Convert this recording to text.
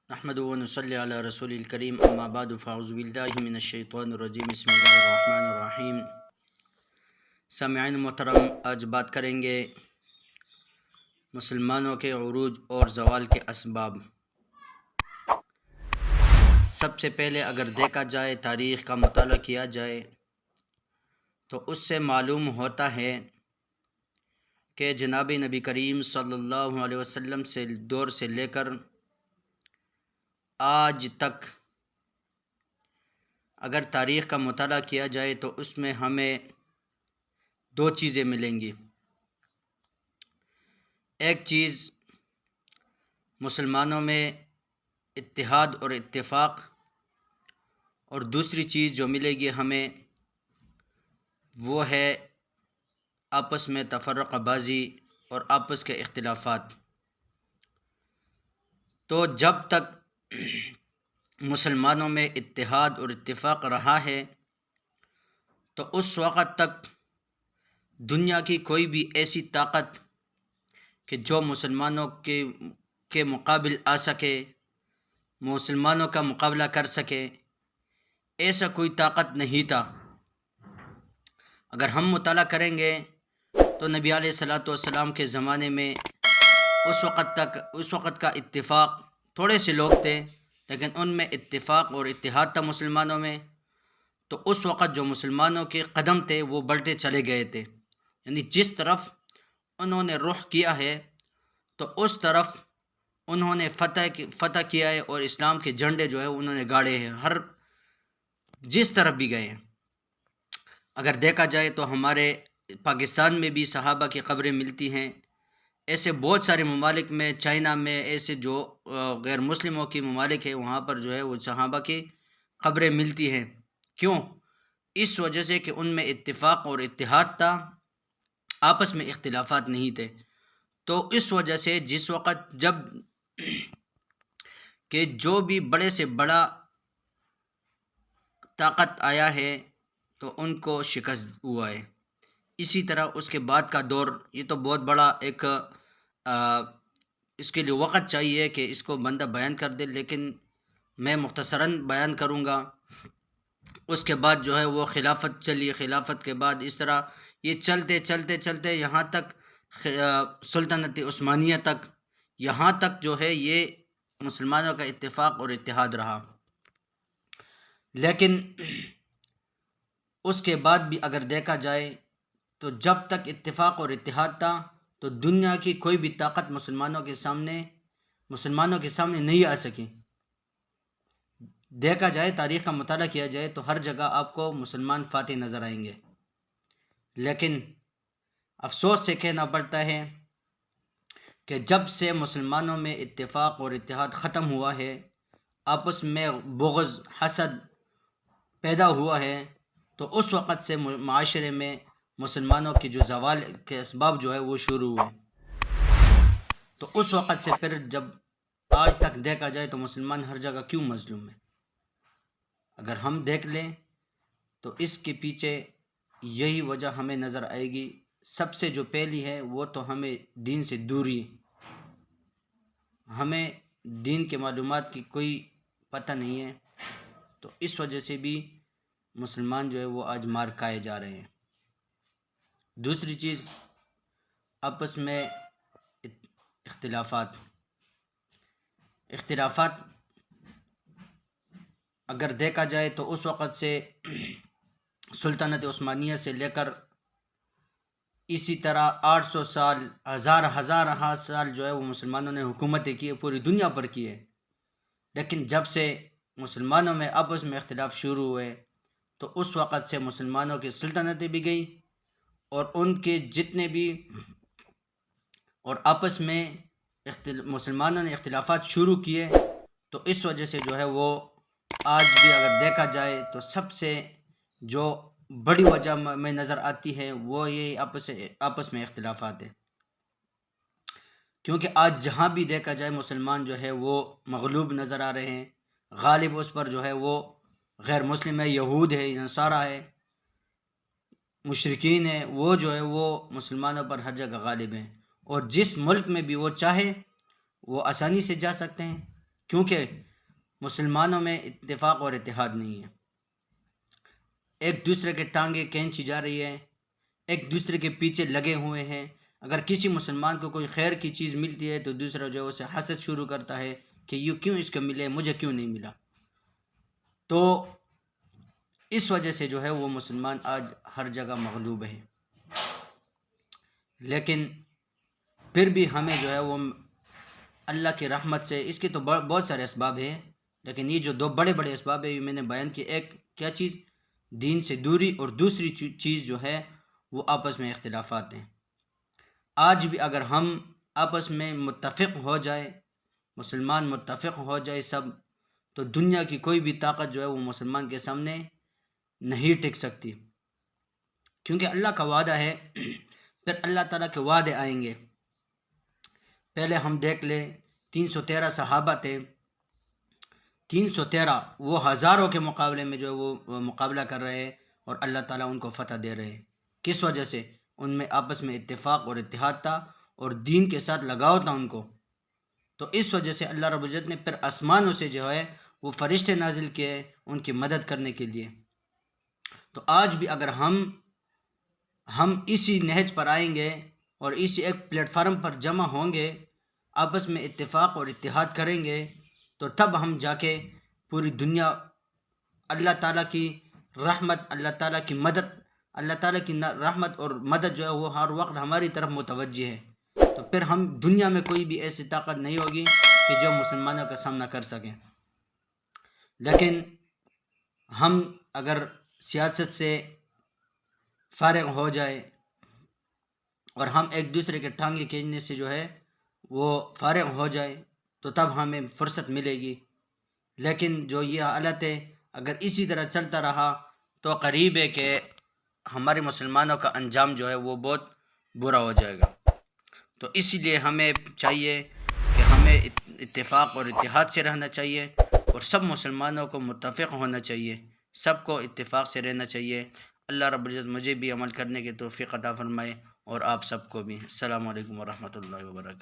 नहमदुहु व नसल्ली अला रसूलिल करीम अम्मा बादु फ़अऊज़ु बिल्लाहि मिनश शैतानिर रजीम बिस्मिल्लाहिर रहमानिर रहीम। सामिईन मोहतरम, आज बात करेंगे मुसलमानों के उरूज और ज़वाल के असबाब। सबसे पहले अगर देखा जाए, तारीख़ का मुताला किया जाए तो उससे मालूम होता है कि जनाब नबी करीम सल्लल्लाहु अलैहि वसल्लम से दौर से लेकर आज तक अगर तारीख़ का मुताला किया जाए तो उसमें हमें दो चीज़ें मिलेंगी। एक चीज़ मुसलमानों में इत्तिहाद और इत्तेफाक, और दूसरी चीज़ जो मिलेगी हमें वो है आपस में तफर्रक़बाज़ी और आपस के इख्तिलाफ़ात। तो जब तक मुसलमानों में इत्तिहाद और इत्तेफाक रहा है तो उस वक़्त तक दुनिया की कोई भी ऐसी ताकत कि जो मुसलमानों के मुकाबिल आ सके, मुसलमानों का मुकाबला कर सके, ऐसा कोई ताकत नहीं था। अगर हम मुताला करेंगे तो नबी अलैहिस्सलातु वस्सलाम के ज़माने में उस वक़्त का इत्तिफाक, थोड़े से लोग थे लेकिन उनमें इत्तिफाक और इत्तिहाद था मुसलमानों में। तो उस वक़्त जो मुसलमानों के कदम थे वो बढ़ते चले गए थे, यानी जिस तरफ उन्होंने रुख किया है तो उस तरफ उन्होंने फ़तह किया है और इस्लाम के झंडे जो है उन्होंने गाड़े हैं, हर जिस तरफ भी गए हैं। अगर देखा जाए तो हमारे पाकिस्तान में भी सहाबा की क़ब्रें मिलती हैं। ऐसे बहुत सारे ममालिक में, चाइना में, ऐसे जो गैर मुस्लिमों की ममालिक है वहाँ पर जो है वो सहाबा की क़ब्रें मिलती हैं। क्यों? इस वजह से कि उनमें इत्तिफाक और इत्तिहाद था, आपस में इख्तिलाफ़ात नहीं थे। तो इस वजह से जिस वक़्त जब कि जो भी बड़े से बड़ा ताकत आया है तो उनको शिकस्त हुआ है। इसी तरह उसके बाद का दौर, ये तो बहुत बड़ा एक इसके लिए वक़्त चाहिए कि इसको बंदा बयान कर दे, लेकिन मैं मुख्तसरन बयान करूँगा। उसके बाद जो है वो खिलाफत चली, खिलाफत के बाद इस तरह ये चलते चलते चलते यहाँ तक सुल्तानत उस्मानिया तक, यहाँ तक जो है ये मुसलमानों का इत्तेफाक और इत्तिहाद रहा। लेकिन उसके बाद भी अगर देखा जाए तो जब तक इत्तेफाक और इत्तिहाद था तो दुनिया की कोई भी ताकत मुसलमानों के सामने नहीं आ सकी। देखा जाए, तारीख़ का मुताला किया जाए तो हर जगह आपको मुसलमान फातेह नज़र आएंगे। लेकिन अफसोस से कहना पड़ता है कि जब से मुसलमानों में इत्तेफाक और इत्तिहाद ख़त्म हुआ है, आपस में बुग़्ज़, हसद पैदा हुआ है, तो उस वक़्त से माशरे में मुसलमानों की जो ज़वाल के असबाब जो है वो शुरू हुए। तो उस वक़्त से फिर जब आज तक देखा जाए तो मुसलमान हर जगह क्यों मज़लूम है? अगर हम देख लें तो इसके पीछे यही वजह हमें नज़र आएगी। सबसे जो पहली है वो तो हमें दीन से दूरी, हमें दीन के मालूमात की कोई पता नहीं है, तो इस वजह से भी मुसलमान जो है वो आज मार खाए जा रहे हैं। दूसरी चीज़, आपस में इख्तिलाफ़ात अगर देखा जाए तो उस वक़्त से सुल्तानत उस्मानिया से लेकर इसी तरह 800 साल, हज़ार साल जो है वो मुसलमानों ने हुकूमतें की है, पूरी दुनिया पर की है। लेकिन जब से मुसलमानों में आपस में इख्तिलाफ़ शुरू हुए तो उस वक़्त से मुसलमानों की सुल्तानतें भी गई और उनके जितने भी, और आपस में मुसलमानों ने इख्तिलाफ़ात शुरू किए। तो इस वजह से जो है वो आज भी अगर देखा जाए तो सबसे जो बड़ी वजह में नज़र आती है वो ये आपस में इख्तिलाफ़ात है। क्योंकि आज जहाँ भी देखा जाए मुसलमान जो है वो मग़लूब नज़र आ रहे हैं। गालिब उस पर जो है वो गैर मुस्लिम है, यहूद है, नसारा है, मुशरिकीन है, वो जो है वो मुसलमानों पर हर जगह गालिब हैं। और जिस मुल्क में भी वो चाहे वो आसानी से जा सकते हैं। क्योंकि मुसलमानों में इत्तेफाक और इत्तेहाद नहीं है। एक दूसरे के टांगे खींची जा रही है, एक दूसरे के पीछे लगे हुए हैं। अगर किसी मुसलमान को कोई खैर की चीज़ मिलती है तो दूसरा जो है उसे हसद शुरू करता है कि यूँ क्यों इसको मिले, मुझे क्यों नहीं मिला। तो इस वजह से जो है वो मुसलमान आज हर जगह मगलूब है। लेकिन फिर भी हमें जो है वो अल्लाह की रहमत से, इसके तो बहुत सारे असबाब हैं, लेकिन ये जो दो बड़े बड़े असबाब है ये मैंने बयान किए। एक क्या चीज़, दीन से दूरी, और दूसरी चीज़ जो है वो आपस में इख्तिलाफात हैं। आज भी अगर हम आपस में मुत्तफ़िक़ हो जाए, मुसलमान मुत्तफ़िक़ हो जाए सब, तो दुनिया की कोई भी ताकत जो है वो मुसलमान के सामने नहीं टिक सकती। क्योंकि अल्लाह का वादा है, फिर अल्लाह ताला के वादे आएंगे। पहले हम देख ले, 313 सहाबा थे, 313 वो हज़ारों के मुकाबले में जो है वो मुकाबला कर रहे हैं और अल्लाह ताला उनको फ़तह दे रहे हैं। किस वजह से? उनमें आपस में इत्तेफाक और इत्तिहाद था और दीन के साथ लगाव था उनको। तो इस वजह से अल्लाह रब्बुल इज़्ज़त ने फिर आसमानों से जो है वो फरिश्ते नाजिल किए उनकी मदद करने के लिए। तो आज भी अगर हम इसी नहज पर आएंगे और इसी एक प्लेटफार्म पर जमा होंगे, आपस में इत्तेफाक और इत्तिहाद करेंगे, तो तब हम जाके पूरी दुनिया अल्लाह ताला की रहमत, अल्लाह ताला की मदद, अल्लाह ताला की रहमत और मदद जो है वो हर वक्त हमारी तरफ मुतवज्जे है। तो फिर हम दुनिया में कोई भी ऐसी ताकत नहीं होगी कि जो मुसलमानों का सामना कर सकें। लेकिन हम अगर सियासत से फारिग हो जाए और हम एक दूसरे के टांगे खींचने से जो है वो फारिग हो जाए, तो तब हमें फुर्सत मिलेगी। लेकिन जो ये हालत है, अगर इसी तरह चलता रहा तो करीब है कि हमारे मुसलमानों का अंजाम जो है वो बहुत बुरा हो जाएगा। तो इसीलिए हमें चाहिए कि हमें इत्तेफाक और इत्तिहाद से रहना चाहिए और सब मुसलमानों को मुत्तफ़िक़ होना चाहिए, सबको इत्तेफाक से रहना चाहिए। अल्लाह रब्बुल इज़्ज़त मुझे भी अमल करने की तौफ़ीक़ अता फ़रमाए और आप सबको भी। अस्सलामु अलैकुम व रहमतुल्लाहि व बरकातहू।